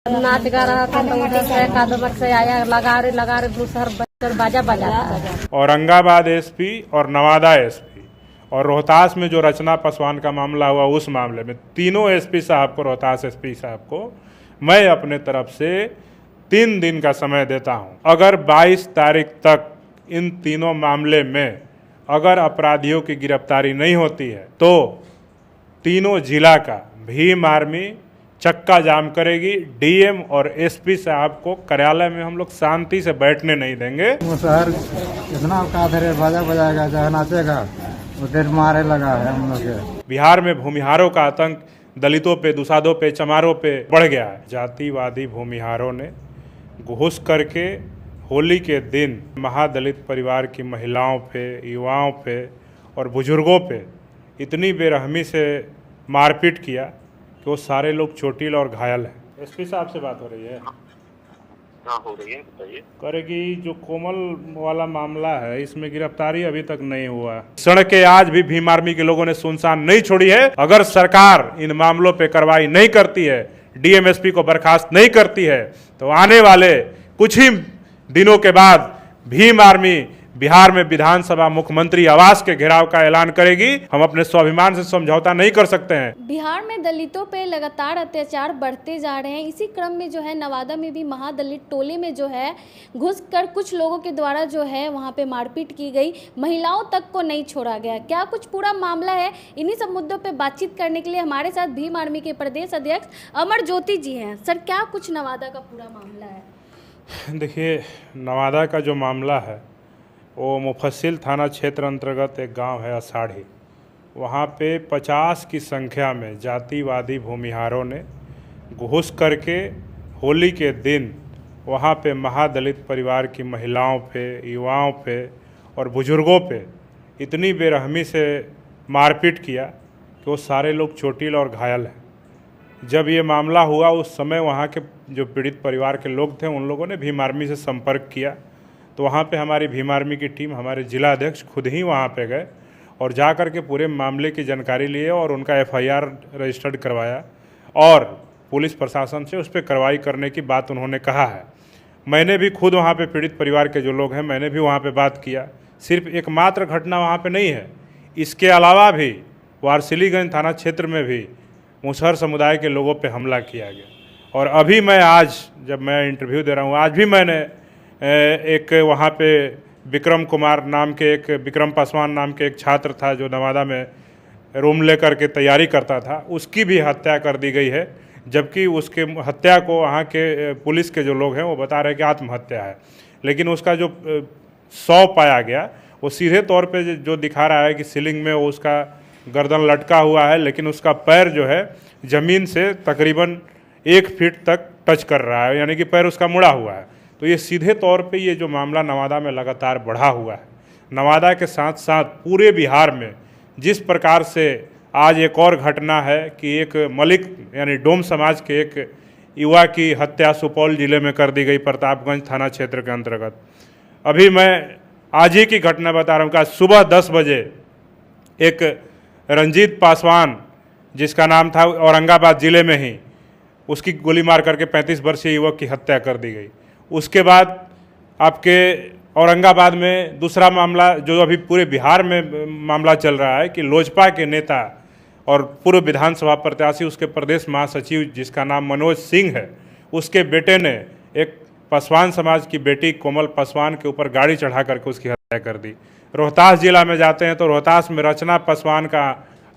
नाच गा रहा था तो उधर से कदमत से आया, लगा रहे दूसर बजकर बाजा बजा रहा था। औरंगाबाद एसपी और नवादा एसपी और रोहतास में जो रचना पासवान का मामला हुआ, उस मामले में तीनों एसपी साहब को, रोहतास एसपी साहब को मैं अपने तरफ से 3 दिन का समय देता हूं। अगर 22 तारीख तक इन तीनों मामले में अगर अपराधियों की गिरफ्तारी नहीं होती है तो तीनों जिला का भीम आर्मी चक्का जाम करेगी। डीएम और एसपी साहब को कार्यालय में हम लोग शांति से बैठने नहीं देंगे। वो शहर इतना काधरे बाजा बजाएगा, जहाँ नाचेगा उधर मारे लगा है हम लोग के। बिहार में भूमिहारों का आतंक दलितों पे, दुसाधों पे, चमारों पे बढ़ गया है। जातिवादी भूमिहारों ने घुस करके होली के दिन महादलित परिवार की महिलाओं पे, युवाओं पे और बुजुर्गों पे इतनी बेरहमी से मारपीट किया कि वो सारे लोग चोटिल और घायल हैं। एसपी साहब से बात हो रही है? हाँ हो रही है, बताइए। करेगी जो कोमल वाला मामला है, इसमें गिरफ्तारी अभी तक नहीं हुआ। सड़कें आज भी भीम आर्मी के लोगों ने सुनसान नहीं छोड़ी है। अगर सरकार इन मामलों पे कार्रवाई नहीं करती है, डीएमएसपी को बर्खास्त नहीं करती है, तो आने वाले कुछ ही दिनों के बाद भीम आर्मी बिहार में विधानसभा मुख्यमंत्री आवास के घेराव का ऐलान करेगी। हम अपने स्वाभिमान से समझौता नहीं कर सकते हैं। बिहार में दलितों पे लगातार अत्याचार बढ़ते जा रहे हैं। इसी क्रम में जो है नवादा में भी महादलित टोले में जो है घुसकर कुछ लोगों के द्वारा जो है वहां पे मारपीट की गई, महिलाओं तक को नहीं छोड़ा गया। क्या कुछ पूरा मामला है? इन्हीं सब मुद्दों पे बातचीत करने के लिए हमारे साथ भीम आर्मी के प्रदेश अध्यक्ष अमर ज्योति जी हैं। सर, क्या कुछ नवादा का पूरा मामला है? देखिए, नवादा का जो मामला है वो मुफस्सिल थाना क्षेत्र अंतर्गत एक गांव है अषाढ़ी। वहाँ पे 50 की संख्या में जातिवादी भूमिहारों ने घुस करके होली के दिन वहाँ पे महादलित परिवार की महिलाओं पे, युवाओं पे और बुजुर्गों पे इतनी बेरहमी से मारपीट किया कि वो सारे लोग चोटिल और घायल हैं। जब ये मामला हुआ उस समय वहाँ के जो पीड़ित परिवार के लोग थे, उन लोगों ने भीम आर्मी से संपर्क किया, तो वहाँ पे हमारी भीम आर्मी की टीम, हमारे जिला अध्यक्ष खुद ही वहाँ पे गए और जा कर के पूरे मामले की जानकारी लिए और उनका एफआईआर रजिस्टर्ड करवाया और पुलिस प्रशासन से उस पर कार्रवाई करने की बात उन्होंने कहा है। मैंने भी खुद वहाँ पे पीड़ित परिवार के जो लोग हैं, मैंने भी वहाँ पे बात किया। सिर्फ एकमात्र घटना वहाँ पे नहीं है, इसके अलावा भी वारसिलीगंज थाना क्षेत्र में भी मुसहर समुदाय के लोगों पर हमला किया गया। और अभी मैं आज जब मैं इंटरव्यू दे रहा हूँ, आज भी मैंने एक वहाँ पे विक्रम कुमार नाम के, एक विक्रम पासवान नाम के एक छात्र था जो नवादा में रूम लेकर के तैयारी करता था, उसकी भी हत्या कर दी गई है। जबकि उसके हत्या को वहाँ के पुलिस के जो लोग हैं वो बता रहे हैं कि आत्महत्या है, लेकिन उसका जो शव पाया गया वो सीधे तौर पे जो दिखा रहा है कि सीलिंग में वो उसका गर्दन लटका हुआ है, लेकिन उसका पैर जो है ज़मीन से तकरीबन 1 फीट तक टच कर रहा है, यानी कि पैर उसका मुड़ा हुआ है। तो ये सीधे तौर पे ये जो मामला नवादा में लगातार बढ़ा हुआ है, नवादा के साथ साथ पूरे बिहार में जिस प्रकार से आज एक और घटना है कि एक मलिक यानी डोम समाज के एक युवा की हत्या सुपौल जिले में कर दी गई, प्रतापगंज थाना क्षेत्र के अंतर्गत। अभी मैं आज ही की घटना बता रहा हूँ कि सुबह 10 बजे एक रंजीत पासवान, जिसका नाम था, औरंगाबाद ज़िले में ही उसकी गोली मार करके 35 वर्षीय युवक की हत्या कर दी गई। उसके बाद आपके औरंगाबाद में दूसरा मामला जो अभी पूरे बिहार में मामला चल रहा है कि लोजपा के नेता और पूर्व विधानसभा प्रत्याशी, उसके प्रदेश महासचिव जिसका नाम मनोज सिंह है, उसके बेटे ने एक पासवान समाज की बेटी कोमल पासवान के ऊपर गाड़ी चढ़ा करके उसकी हत्या कर दी। रोहतास जिला में जाते हैं तो रोहतास में रचना पासवान का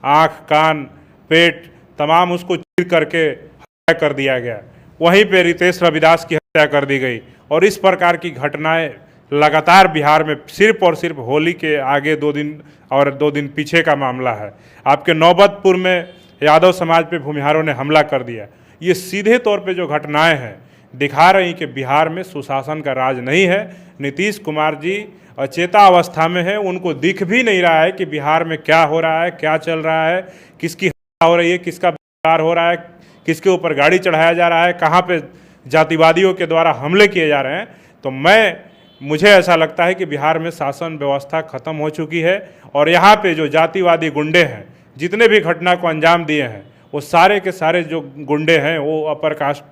आँख, कान, पेट तमाम उसको चीर करके हत्या कर दिया गया। वहीं पे रितेश रविदास की हत्या कर दी गई। और इस प्रकार की घटनाएं लगातार बिहार में सिर्फ और सिर्फ होली के आगे 2 दिन और 2 दिन पीछे का मामला है। आपके नौबतपुर में यादव समाज पे भूमिहारों ने हमला कर दिया। ये सीधे तौर पे जो घटनाएं हैं दिखा रही कि बिहार में सुशासन का राज नहीं है। नीतीश कुमार जी अचेता अवस्था में है, उनको दिख भी नहीं रहा है कि बिहार में क्या हो रहा है, क्या चल रहा है, किसकी हत्या हो रही है, किसका बलात्कार हो रहा है, किसके ऊपर गाड़ी चढ़ाया जा रहा है, कहाँ पे जातिवादियों के द्वारा हमले किए जा रहे हैं। तो मुझे ऐसा लगता है कि बिहार में शासन व्यवस्था खत्म हो चुकी है और यहाँ पे जो जातिवादी गुंडे हैं, जितने भी घटना को अंजाम दिए हैं, वो सारे के सारे जो गुंडे हैं वो अपर कास्ट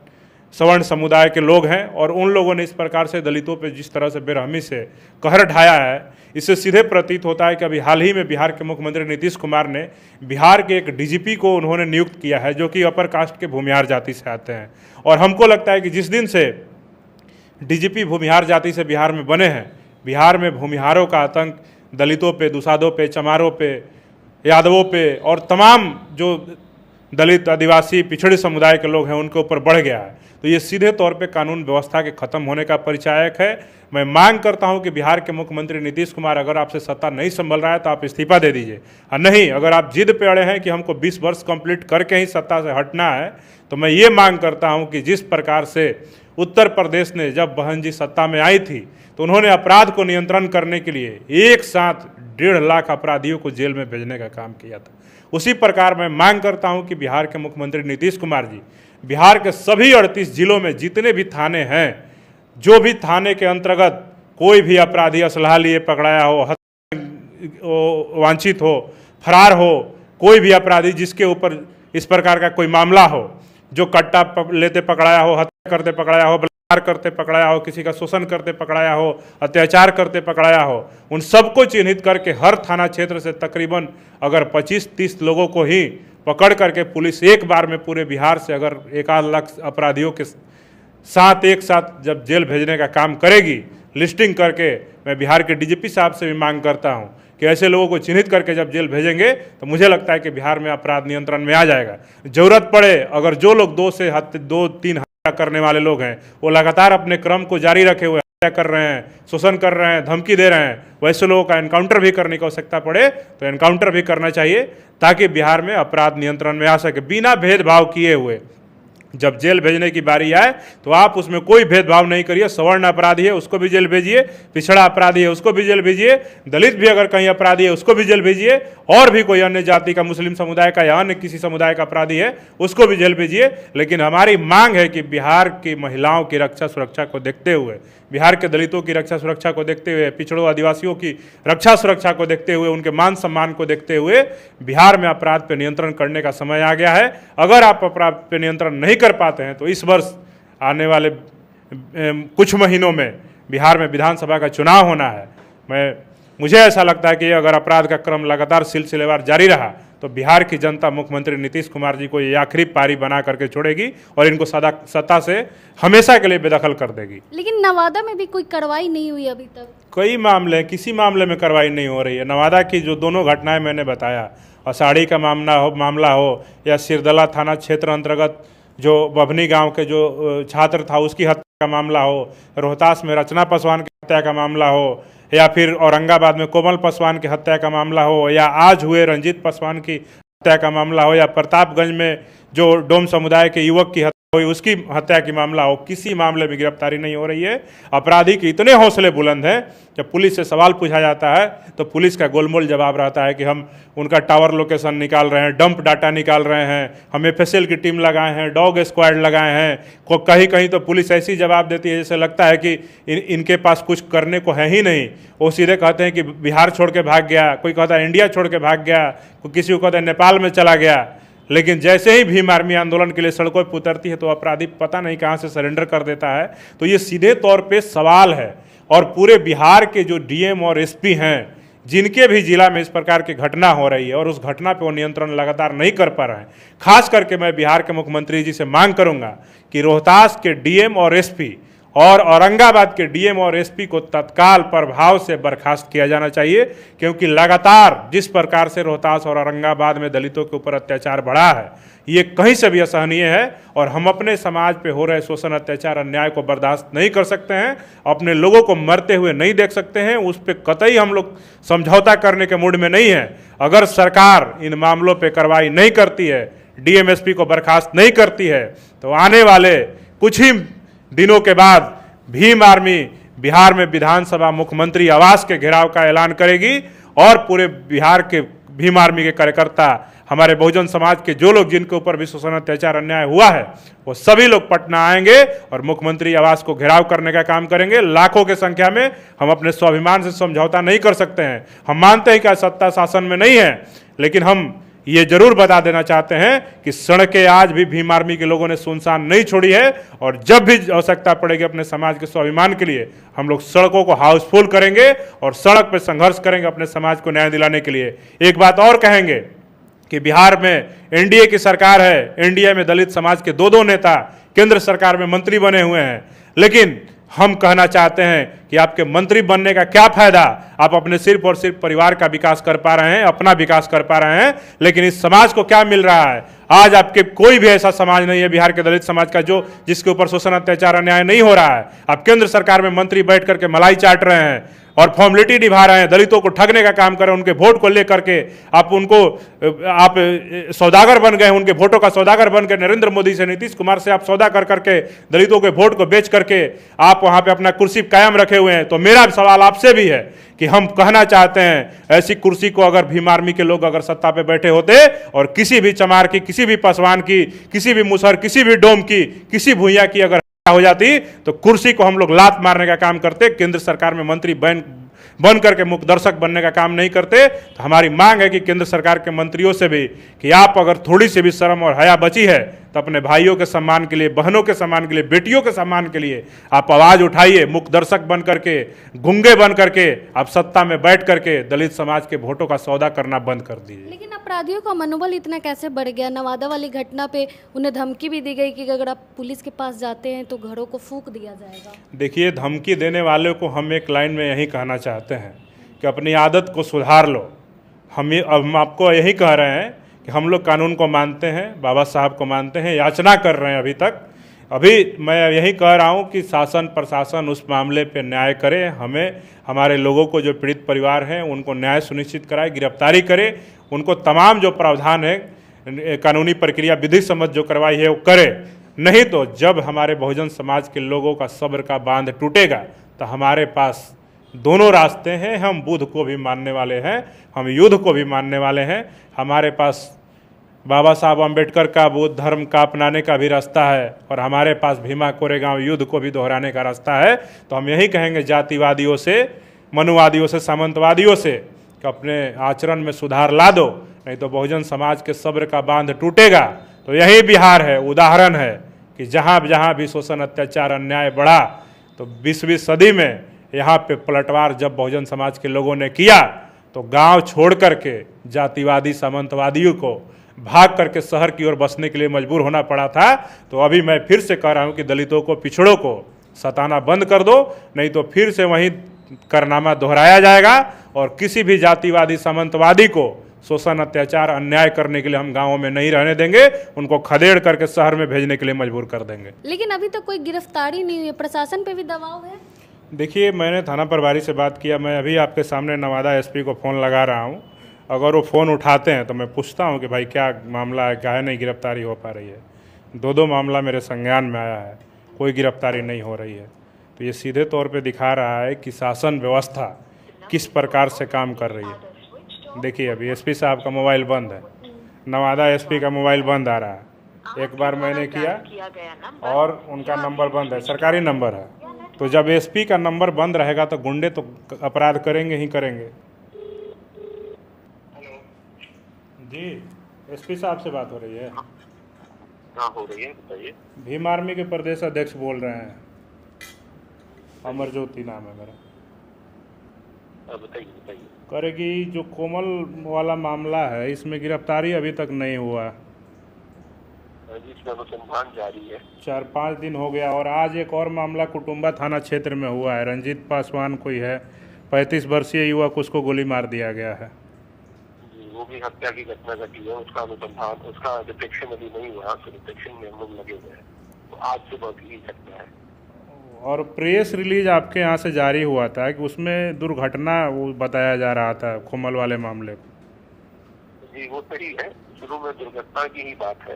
सवर्ण समुदाय के लोग हैं और उन लोगों ने इस प्रकार से दलितों पे जिस तरह से बेरहमी से कहर ढाया है, इससे सीधे प्रतीत होता है कि अभी हाल ही में बिहार के मुख्यमंत्री नीतीश कुमार ने बिहार के एक डीजीपी को उन्होंने नियुक्त किया है जो कि अपर कास्ट के भूमिहार जाति से आते हैं। और हमको लगता है कि जिस दिन से डीजीपी भूमिहार जाति से बिहार में बने हैं, बिहार में भूमिहारों का आतंक दलितों पे, दुसाधों पे, चमारों पे, यादवों पे और तमाम जो दलित, आदिवासी, पिछड़े समुदाय के लोग हैं उनके ऊपर बढ़ गया है। तो ये सीधे तौर पे कानून व्यवस्था के खत्म होने का परिचायक है। मैं मांग करता हूं कि बिहार के मुख्यमंत्री नीतीश कुमार, अगर आपसे सत्ता नहीं संभल रहा है तो आप इस्तीफा दे दीजिए, और नहीं अगर आप जिद पे अड़े हैं कि हमको 20 वर्ष कंप्लीट करके ही सत्ता से हटना है, तो मैं ये मांग करता हूं कि जिस प्रकार से उत्तर प्रदेश ने जब बहन जी सत्ता में आई थी तो उन्होंने अपराध को नियंत्रण करने के लिए एक साथ 1.5 लाख अपराधियों को जेल में भेजने का काम किया था, उसी प्रकार मैं मांग करता हूं कि बिहार के मुख्यमंत्री नीतीश कुमार जी बिहार के सभी 38 जिलों में जितने भी थाने हैं, जो भी थाने के अंतर्गत कोई भी अपराधी असलहा लिए पकड़ाया हो, वांछित हो, फरार हो, कोई भी अपराधी जिसके ऊपर इस प्रकार का कोई मामला हो, जो कट्टा लेते पकड़ाया हो, हत्या करते पकड़ाया हो, बलात्कार करते पकड़ाया हो, किसी का शोषण करते पकड़ाया हो, अत्याचार करते पकड़ाया हो, उन सबको चिन्हित करके हर थाना क्षेत्र से तकरीबन अगर 25-30 लोगों को ही पकड़ करके पुलिस एक बार में पूरे बिहार से अगर 1 लाख अपराधियों के साथ एक साथ जब जेल भेजने का काम करेगी, लिस्टिंग करके, मैं बिहार के डीजीपी साहब से भी मांग करता हूं कि ऐसे लोगों को चिन्हित करके जब जेल भेजेंगे तो मुझे लगता है कि बिहार में अपराध नियंत्रण में आ जाएगा। जरूरत पड़े अगर जो लोग 2-3 हत्या करने वाले लोग हैं वो लगातार अपने क्रम को जारी रखे हुए हत्या कर रहे हैं, शोषण कर रहे हैं, धमकी दे रहे हैं, वैसे लोगों का एनकाउंटर भी करने की आवश्यकता पड़े तो एनकाउंटर भी करना चाहिए ताकि बिहार में अपराध नियंत्रण में आ सके, बिना भेदभाव किए हुए। जब जेल भेजने की बारी आए तो आप उसमें कोई भेदभाव नहीं करिए, सवर्ण अपराधी है उसको भी जेल भेजिए, पिछड़ा अपराधी है उसको भी जेल भेजिए, दलित भी अगर कहीं अपराधी है उसको भी जेल भेजिए, और भी कोई अन्य जाति का, मुस्लिम समुदाय का या अन्य किसी समुदाय का अपराधी है उसको भी जेल भेजिए। लेकिन हमारी मांग है कि बिहार की महिलाओं की रक्षा सुरक्षा को देखते हुए, बिहार के दलितों की रक्षा सुरक्षा को देखते हुए, पिछड़ों आदिवासियों की रक्षा सुरक्षा को देखते हुए, उनके मान सम्मान को देखते हुए बिहार में अपराध पर नियंत्रण करने का समय आ गया है। अगर आप अपराध पर नियंत्रण नहीं कर पाते हैं तो इस वर्ष आने वाले कुछ महीनों में बिहार में विधानसभा का चुनाव होना है। मुझे ऐसा लगता है कि अगर अपराध का क्रम लगातार सिलसिलेवार जारी रहा तो बिहार की जनता मुख्यमंत्री नीतीश कुमार जी को ये आखिरी पारी बना करके छोड़ेगी और इनको सत्ता से हमेशा के लिए बेदखल कर देगी। लेकिन नवादा में भी कोई कार्रवाई नहीं हुई अभी तक। कई मामले, किसी मामले में कार्रवाई नहीं हो रही है। नवादा की जो दोनों घटनाएं मैंने बताया, आषाढ़ी का मामला हो या सिरदला थाना क्षेत्र अंतर्गत जो बभनी गांव के जो छात्र था उसकी हत्या का मामला हो, रोहतास में रचना पासवान की हत्या का मामला हो, या फिर औरंगाबाद में कोमल पासवान की हत्या का मामला हो, या आज हुए रंजीत पासवान की हत्या का मामला हो, या प्रतापगंज में जो डोम समुदाय के युवक की हत्या हुई उसकी हत्या की मामला हो, किसी मामले में गिरफ्तारी नहीं हो रही है। अपराधी के इतने हौसले बुलंद हैं, जब पुलिस से सवाल पूछा जाता है तो पुलिस का गोलमोल जवाब रहता है कि हम उनका टावर लोकेशन निकाल रहे हैं, डंप डाटा निकाल रहे हैं, हम एफएसएल की टीम लगाए हैं, डॉग स्क्वाड लगाए हैं। कहीं कहीं तो पुलिस ऐसी जवाब देती है जैसे लगता है कि इनके पास कुछ करने को है ही नहीं। वो सीधे कहते हैं कि बिहार छोड़ के भाग गया, कोई कहता है इंडिया छोड़ के भाग गया, कोई किसी को कहता है नेपाल में चला गया। लेकिन जैसे ही भीम आर्मी आंदोलन के लिए सड़कों पर उतरती है तो अपराधी पता नहीं कहां से सरेंडर कर देता है। तो ये सीधे तौर पे सवाल है, और पूरे बिहार के जो डीएम और एसपी हैं जिनके भी जिला में इस प्रकार की घटना हो रही है और उस घटना पे वो नियंत्रण लगातार नहीं कर पा रहे हैं, खास करके मैं बिहार के मुख्यमंत्री जी से मांग करूंगा कि रोहतास के डीएम और एसपी और औरंगाबाद के डीएम और एसपी को तत्काल प्रभाव से बर्खास्त किया जाना चाहिए, क्योंकि लगातार जिस प्रकार से रोहतास और औरंगाबाद में दलितों के ऊपर अत्याचार बढ़ा है ये कहीं से भी असहनीय है। और हम अपने समाज पे हो रहे शोषण, अत्याचार, अन्याय को बर्दाश्त नहीं कर सकते हैं, अपने लोगों को मरते हुए नहीं देख सकते हैं। उस पर कतई हम लोग समझौता करने के मूड में नहीं है। अगर सरकार इन मामलों पर कार्रवाई नहीं करती है, डीएम एसपी को बर्खास्त नहीं करती है, तो आने वाले कुछ ही दिनों के बाद भीम आर्मी बिहार में विधानसभा मुख्यमंत्री आवास के घेराव का ऐलान करेगी और पूरे बिहार के भीम आर्मी के कार्यकर्ता, हमारे बहुजन समाज के जो लोग जिनके ऊपर भी शोषण, अत्याचार, अन्याय हुआ है, वो सभी लोग पटना आएंगे और मुख्यमंत्री आवास को घेराव करने का काम करेंगे। लाखों की संख्या में। हम अपने स्वाभिमान से समझौता नहीं कर सकते हैं। हम मानते हैं कि सत्ता शासन में नहीं है, लेकिन हम ये जरूर बता देना चाहते हैं कि सड़कें आज भी भीम आर्मी के लोगों ने सुनसान नहीं छोड़ी है, और जब भी आवश्यकता पड़ेगी अपने समाज के स्वाभिमान के लिए हम लोग सड़कों को हाउसफुल करेंगे और सड़क पर संघर्ष करेंगे अपने समाज को न्याय दिलाने के लिए। एक बात और कहेंगे कि बिहार में एनडीए की सरकार है, एनडीए में दलित समाज के दो नेता केंद्र सरकार में मंत्री बने हुए हैं, लेकिन हम कहना चाहते हैं कि आपके मंत्री बनने का क्या फायदा, आप अपने सिर्फ और सिर्फ परिवार का विकास कर पा रहे हैं, अपना विकास कर पा रहे हैं, लेकिन इस समाज को क्या मिल रहा है? आज आपके कोई भी ऐसा समाज नहीं है बिहार के दलित समाज का जो जिसके ऊपर शोषण अत्याचार अन्याय नहीं हो रहा है। आप केंद्र सरकार में मंत्री बैठ करके मलाई चाट रहे हैं और फॉर्मेलिटी निभा रहे हैं, दलितों को ठगने का काम कर रहे हैं, उनके वोट को लेकर के आप सौदागर बन गए, उनके वोटों का सौदागर बन के नरेंद्र मोदी से, नीतीश कुमार से आप सौदा कर करके दलितों के वोट को बेच करके आप वहां पे अपना कुर्सी कायम रखे हुए हैं। तो मेरा सवाल आपसे भी है कि हम कहना चाहते हैं ऐसी कुर्सी को अगर भीम आर्मी के लोग अगर सत्ता पे बैठे होते और किसी भी चमार की, किसी भी पासवान की, किसी भी मुसहर, किसी भी डोम की, किसी भूया की अगर हो जाती तो कुर्सी को हम लोग लात मारने का काम करते, केंद्र सरकार में मंत्री बन करके मुख्य दर्शक बनने का काम नहीं करते। तो हमारी मांग है कि केंद्र सरकार के मंत्रियों से भी कि आप अगर थोड़ी सी भी शर्म और हया बची है तो अपने भाइयों के सम्मान के लिए, बहनों के सम्मान के लिए, बेटियों के सम्मान के लिए आप आवाज उठाइए। मुख्य दर्शक बन करके, गूंगे बन करके आप सत्ता में बैठ करके दलित समाज के वोटों का सौदा करना बंद कर दीजिए। लेकिन अपराधियों का मनोबल इतना कैसे बढ़ गया? नवादा वाली घटना पे उन्हें धमकी भी दी गई कि अगर आप पुलिस के पास जाते हैं तो घरों को फूंक दिया जाएगा। देखिए, धमकी देने वाले को हम एक लाइन में यही कहना चाहते हैं कि अपनी आदत को सुधार लो। हम आपको यही कह रहे हैं कि हम लोग कानून को मानते हैं, बाबा साहब को मानते हैं, याचना कर रहे हैं अभी मैं यही कह रहा हूं कि शासन प्रशासन उस मामले पे न्याय करे, हमें हमारे लोगों को जो पीड़ित परिवार हैं उनको न्याय सुनिश्चित कराए, गिरफ्तारी करे, उनको तमाम जो प्रावधान है कानूनी प्रक्रिया विधि सम्मत जो करवाई है वो करे। नहीं तो जब हमारे बहुजन समाज के लोगों का सब्र का बांध टूटेगा तो हमारे पास दोनों रास्ते हैं। हम बुद्ध को भी मानने वाले हैं, हम युद्ध को भी मानने वाले हैं। हमारे पास बाबा साहब अम्बेडकर का बुद्ध धर्म का अपनाने का भी रास्ता है और हमारे पास भीमा कोरेगांव युद्ध को भी दोहराने का रास्ता है। तो हम यही कहेंगे जातिवादियों से, मनुवादियों से, सामंतवादियों से कि अपने आचरण में सुधार ला दो, नहीं तो बहुजन समाज के सब्र का बांध टूटेगा। तो यही बिहार है, उदाहरण है कि जहाँ जहाँ भी शोषण अत्याचार अन्याय बढ़ा तो 20वीं सदी में यहाँ पे पलटवार जब बहुजन समाज के लोगों ने किया तो गांव छोड़ करके जातिवादी सामंतवादियों को भाग करके शहर की ओर बसने के लिए मजबूर होना पड़ा था। तो अभी मैं फिर से कह रहा हूँ कि दलितों को, पिछड़ों को सताना बंद कर दो, नहीं तो फिर से वहीं कारनामा दोहराया जाएगा और किसी भी जातिवादी सामंतवादी को शोषण अत्याचार अन्याय करने के लिए हम गाँवों में नहीं रहने देंगे, उनको खदेड़ करके शहर में भेजने के लिए मजबूर कर देंगे। लेकिन अभी तक कोई गिरफ्तारी नहीं हुई है, प्रशासन पे भी दबाव है। देखिए, मैंने थाना प्रभारी से बात किया, मैं अभी आपके सामने नवादा एसपी को फ़ोन लगा रहा हूँ। अगर वो फ़ोन उठाते हैं तो मैं पूछता हूँ कि भाई क्या मामला है, क्या है नहीं गिरफ्तारी हो पा रही है। दो मामला मेरे संज्ञान में आया है, कोई गिरफ्तारी नहीं हो रही है। तो ये सीधे तौर पे दिखा रहा है कि शासन व्यवस्था किस प्रकार से काम कर रही है। देखिए, अभी एसपी साहब का मोबाइल बंद है, नवादा एसपी का मोबाइल बंद आ रहा है। एक बार मैंने किया और उनका नंबर बंद है, सरकारी नंबर है। तो जब एसपी का नंबर बंद रहेगा तो गुंडे तो अपराध करेंगे ही करेंगे। जी, एसपी साहब से बात हो रही है? हाँ हो रही है, बताइए। भीम आर्मी के प्रदेश अध्यक्ष बोल रहे हैं, अमरज्योति नाम है मेरा। बताइए। करेगी जो कोमल वाला मामला है इसमें गिरफ्तारी अभी तक नहीं हुआ, इसमें अनुसंधान जारी है। 4-5 दिन हो गया। और आज एक और मामला कुटुंबा थाना क्षेत्र में हुआ है, रंजीत पासवान कोई है, 35 वर्षीय युवक, उसको गोली मार दिया गया है। वो भी हत्या की घटना घटी है, उसका अनुसंधान, उसका डिटेक्शन अभी नहीं हुआ, तो डिटेक्शन में हम लोग लगे हुए हैं, तो आज से बहुत ही सकता है। और प्रेस रिलीज आपके यहाँ से जारी हुआ था कि उसमें दुर्घटना वो बताया जा रहा था कोमल वाले मामले को। जी वो सही है, शुरू में दुर्घटना की ही बात है।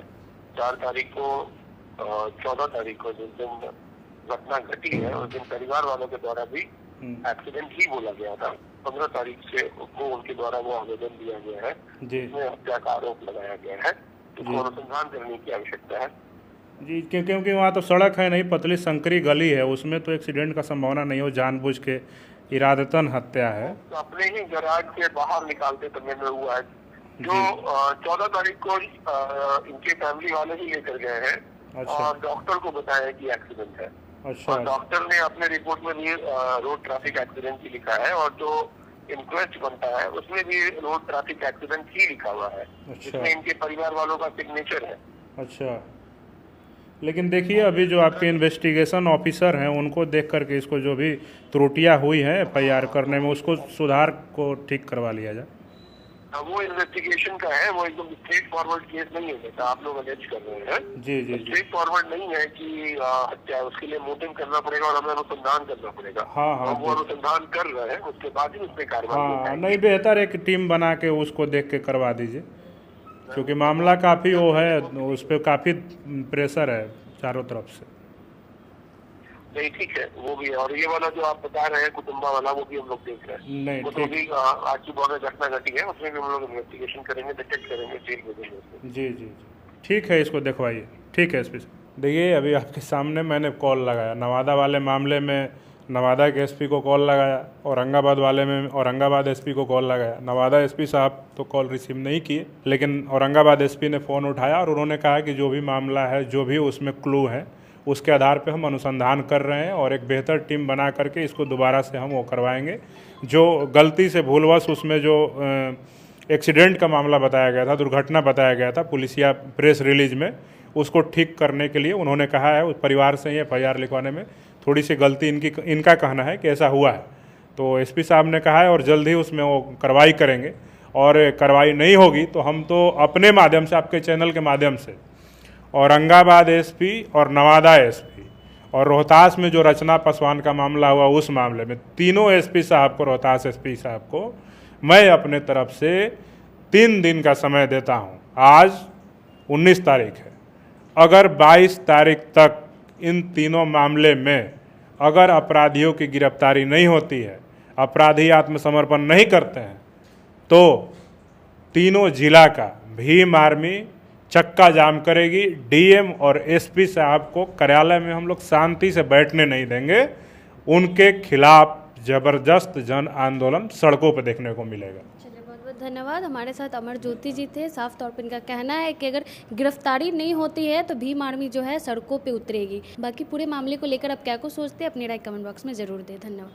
4 तारीख को 14 तारीख को जिस दिन घटना घटी है उस दिन परिवार वालों के द्वारा भी एक्सीडेंट ही बोला गया था। 15 तारीख से को उनके द्वारा वो आवेदन दिया गया है जिसमें हत्या का आरोप लगाया गया है, तो अनुसंधान करने की आवश्यकता है जी, क्योंकि वहाँ तो सड़क है नहीं, पतली संकरी गली है, उसमें तो एक्सीडेंट का संभावना नहीं हो, जानबूझ के इरादतन हत्या है। तो अपने ही गैराज के बाहर निकालते समय में हुआ है, जो 14 तारीख को इनके फैमिली वाले ही लेकर गए हैं। अच्छा। और डॉक्टर को बताया कि एक्सीडेंट है। अच्छा। और डॉक्टर ने अपने रिपोर्ट में भी रोड ट्रैफिक एक्सीडेंट ही लिखा है, और जो इंक्वेस्ट बनता है उसमें भी रोड ट्रैफिक एक्सीडेंट ही लिखा हुआ है। अच्छा। इसमें इनके परिवार वालों का सिग्नेचर है। अच्छा, लेकिन देखिए अभी जो आपके इन्वेस्टिगेशन ऑफिसर हैं उनको देख करके इसको जो भी त्रुटियां हुई हैं FIR करने में उसको सुधार को ठीक करवा लिया जाए। वो इन्वेस्टिगेशन का है, वो एकदम स्ट्रेट फॉरवर्ड केस नहीं है जैसा आप लोग अलेज कर रहे हैं। जी जी जी। स्ट्रेट फॉरवर्ड नहीं है कि हत्या, उसके लिए मोटिव करना पड़ेगा और हमें अनुसंधान करना पड़ेगा। हाँ हाँ, वो अनुसंधान कर रहे हैं, उसके बाद ही उसमें कार्रवाई। हाँ नहीं, बेहतर एक टीम बना के उसको देख के करवा दीजिए, क्योंकि मामला काफ़ी वो है, उस पर काफ़ी प्रेशर है चारों तरफ से। नहीं ठीक है, वो भी है। और ये वाला जो आप बता रहे हैं कुटुंबा वाला, वो भी हम लोग देख रहे हैं। नहीं वो तो भी आज सुबह में घटना घटी है, उसमें भी हम लोग इन्वेस्टिगेशन करेंगे, डिटेक्ट करेंगे, जेल भेजेंगे उसको। जी जी जी, ठीक है, इसको दिखवाइए। ठीक है SP साहब। देखिए अभी आपके सामने मैंने कॉल लगाया, नवादा वाले मामले में नवादा के SP को कॉल लगाया, औरंगाबाद वाले में औरंगाबाद SP को कॉल लगाया। नवादा SP साहब तो कॉल रिसीव नहीं किए, लेकिन औरंगाबाद SP ने फ़ोन उठाया और उन्होंने कहा कि जो भी मामला है, जो भी उसमें क्लू है, उसके आधार पे हम अनुसंधान कर रहे हैं और एक बेहतर टीम बना करके इसको दोबारा से हम वो करवाएंगे। जो गलती से भूलवश उसमें जो एक्सीडेंट का मामला बताया गया था, दुर्घटना बताया गया था पुलिसिया प्रेस रिलीज में, उसको ठीक करने के लिए उन्होंने कहा है उस परिवार से ही FIR लिखवाने में थोड़ी सी गलती इनका कहना है कि ऐसा हुआ है। तो SP साहब ने कहा है और जल्द ही उसमें वो कार्रवाई करेंगे, और कार्रवाई नहीं होगी तो हम तो अपने माध्यम से, आपके चैनल के माध्यम से, औरंगाबाद SP और नवादा SP और रोहतास में जो रचना पासवान का मामला हुआ उस मामले में तीनों SP साहब को, रोहतास SP साहब को मैं अपने तरफ से 3 दिन का समय देता हूं। आज 19 तारीख है, अगर 22 तारीख तक इन तीनों मामले में अगर अपराधियों की गिरफ्तारी नहीं होती है, अपराधी आत्मसमर्पण नहीं करते हैं, तो तीनों जिला का भीम आर्मी चक्का जाम करेगी। DM और SP साहब को कार्यालय में हम लोग शांति से बैठने नहीं देंगे। उनके खिलाफ जबरदस्त जन आंदोलन सड़कों पर देखने को मिलेगा। चलिए, बहुत बहुत धन्यवाद। हमारे साथ अमर ज्योति जी थे। साफ तौर पर इनका कहना है कि अगर गिरफ्तारी नहीं होती है तो भीम आर्मी जो है सड़कों पे उतरेगी। बाकी पूरे मामले को लेकर आप क्या कुछ सोचते हैं, अपनी राय कमेंट बॉक्स में जरूर दें। धन्यवाद।